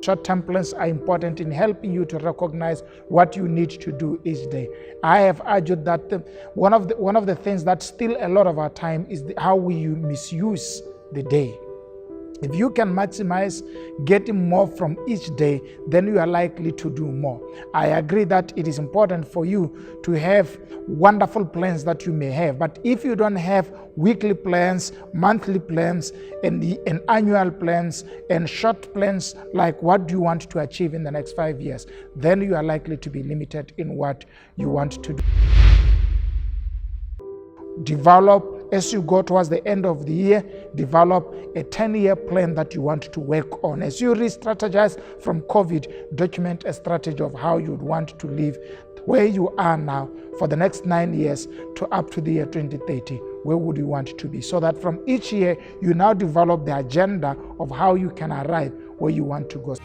Short-term plans are important in helping you to recognize what you need to do each day. I have argued that one of the things that steal a lot of our time is how we misuse the day. If you can maximize getting more from each day, then you are likely to do more. I agree that it is important for you to have wonderful plans that you may have. But if you don't have weekly plans, monthly plans, and annual plans, and short plans, like what do you want to achieve in the next 5 years, then you are likely to be limited in what you want to do. Develop, as you go towards the end of the year, develop a 10-year plan that you want to work on. As you re-strategize from COVID, document a strategy of how you'd want to live where you are now for the next 9 years to up to the year 2030. Where would you want to be? So that from each year, you now develop the agenda of how you can arrive where you want to go.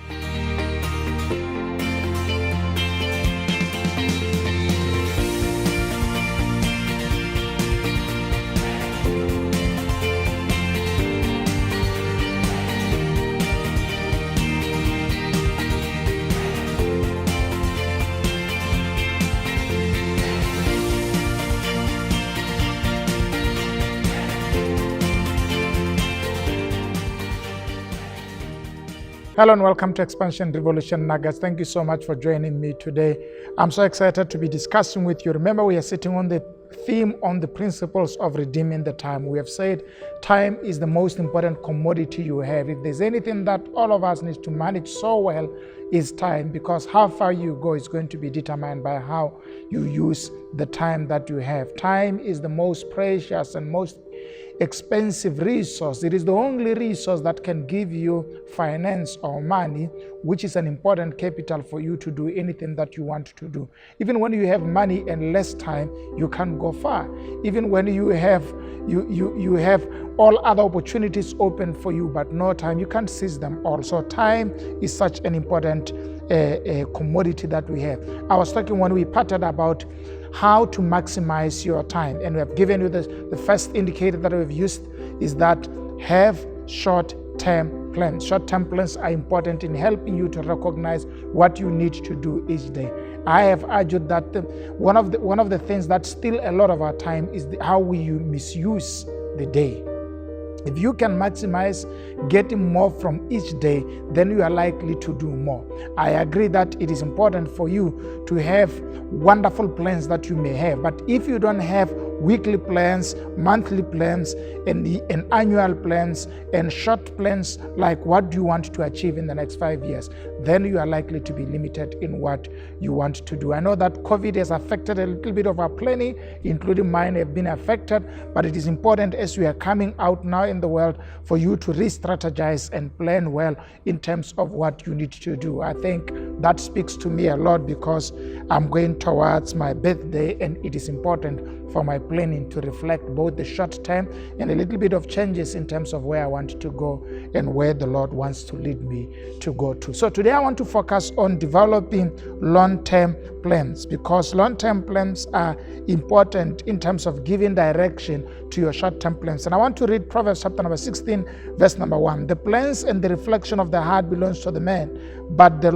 Hello and welcome to Expansion Revolution Nuggets. Thank you so much for joining me today. I'm so excited to be discussing with you. Remember, we are sitting on the theme on the principles of redeeming the time. We have said time is the most important commodity you have. If there's anything that all of us need to manage so well, is time, because how far you go is going to be determined by how you use the time that you have. Time is the most precious and most expensive resource. It is the only resource that can give you finance or money, which is an important capital for you to do anything that you want to do. Even when you have money and less time, you can't go far. Even when you have all other opportunities open for you, but no time, you can't seize them all. So time is such an important commodity that we have. I was talking when we parted about how to maximize your time, and we have given you the first indicator that we've used is that have short-term plans. Short-term plans are important in helping you to recognize what you need to do each day. I have argued that one of the things that steal a lot of our time is how we misuse the day. If you can maximize getting more from each day, then you are likely to do more. I agree that it is important for you to have wonderful plans that you may have. But if you don't have weekly plans, monthly plans, and annual plans, and short plans, like what do you want to achieve in the next 5 years, then you are likely to be limited in what you want to do. I know that COVID has affected a little bit of our planning, including mine have been affected, but it is important as we are coming out now in the world for you to re-strategize and plan well in terms of what you need to do. I think that speaks to me a lot because I'm going towards my birthday, and it is important for my planning to reflect both the short term and a little bit of changes in terms of where I want to go and where the Lord wants to lead me to go to. So today I want to focus on developing long-term plans, because long-term plans are important in terms of giving direction to your short-term plans. And I want to read Proverbs chapter number 16, verse number 1. The plans and the reflection of the heart belongs to the man, but the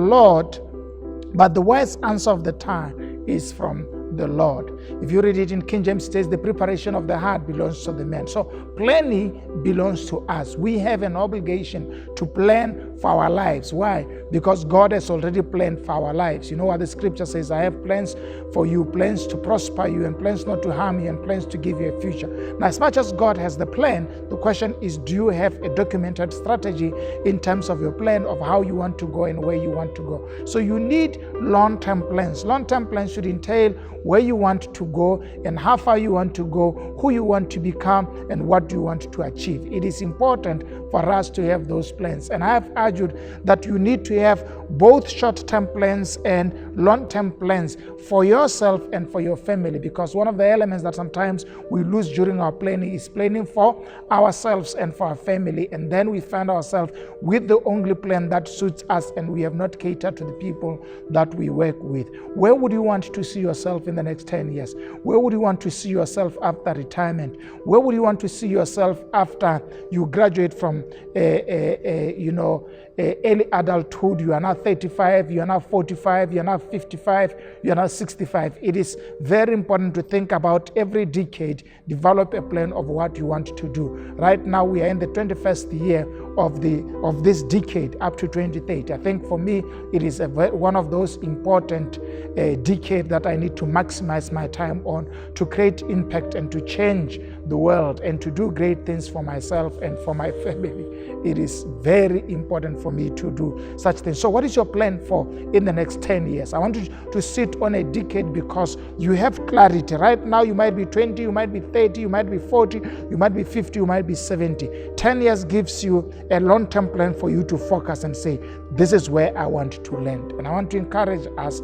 wise answer of the tongue is from the Lord. If you read it in King James, it says the preparation of the heart belongs to the man. So planning belongs to us. We have an obligation to plan for our lives. Why? Because God has already planned for our lives. You know what the scripture says? I have plans for you, plans to prosper you, and plans not to harm you, and plans to give you a future. Now, as much as God has the plan, the question is, do you have a documented strategy in terms of your plan of how you want to go and where you want to go? So you need long-term plans. Long-term plans should entail where you want to go and how far you want to go, who you want to become, and what you want to achieve. It is important for us to have those plans. And I have argued that you need to have both short-term plans and long-term plans for yourself and for your family, because one of the elements that sometimes we lose during our planning is planning for ourselves and for our family, and then we find ourselves with the only plan that suits us, and we have not catered to the people that we work with. Where would you want to see yourself in the next 10 years? Where would you want to see yourself after retirement? Where would you want to see yourself after you graduate from early adulthood? You are now 35, you are now 45, you are now 55, you are now 65. It is very important to think about every decade, develop a plan of what you want to do. Right now we are in the 21st year of this decade up to 2030. I think for me it is one of those important decade that I need to maximize my time on, to create impact and to change the world and to do great things for myself and for my family. It is very important for me to do such things. So what is your plan for in the next 10 years? I want you to sit on a decade because you have clarity. Right now you might be 20, you might be 30, you might be 40, you might be 50, you might be 70. 10 years gives you a long-term plan for you to focus and say, this is where I want to land. And I want to encourage us,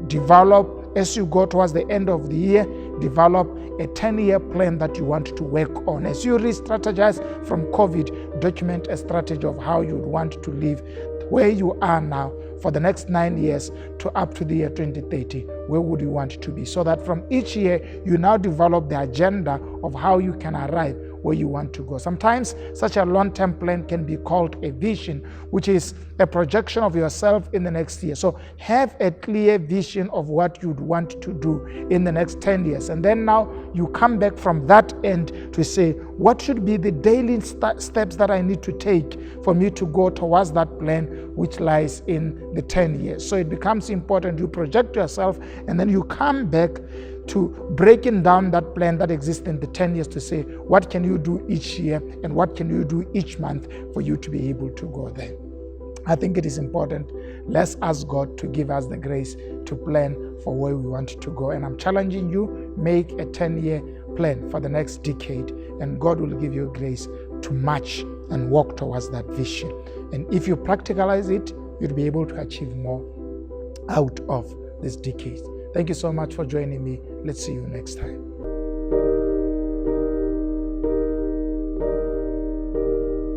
develop, as you go towards the end of the year, develop a 10-year plan that you want to work on. As you re-strategize from COVID, document a strategy of how you would want to live where you are now for the next 9 years to up to the year 2030. Where would you want to be? So that from each year, you now develop the agenda of how you can arrive where you want to go. Sometimes such a long-term plan can be called a vision, which is a projection of yourself in the next year. So have a clear vision of what you'd want to do in the next 10 years. And then now you come back from that end to say, what should be the daily steps that I need to take for me to go towards that plan which lies in the 10 years. So it becomes important you project yourself, and then you come back to breaking down that plan that exists in the 10 years to say, what can you do each year and what can you do each month for you to be able to go there? I think it is important. Let's ask God to give us the grace to plan for where we want to go. And I'm challenging you, make a 10-year plan for the next decade, and God will give you grace to match and walk towards that vision. And if you practicalize it, you'll be able to achieve more out of this decade. Thank you so much for joining me. Let's see you next time.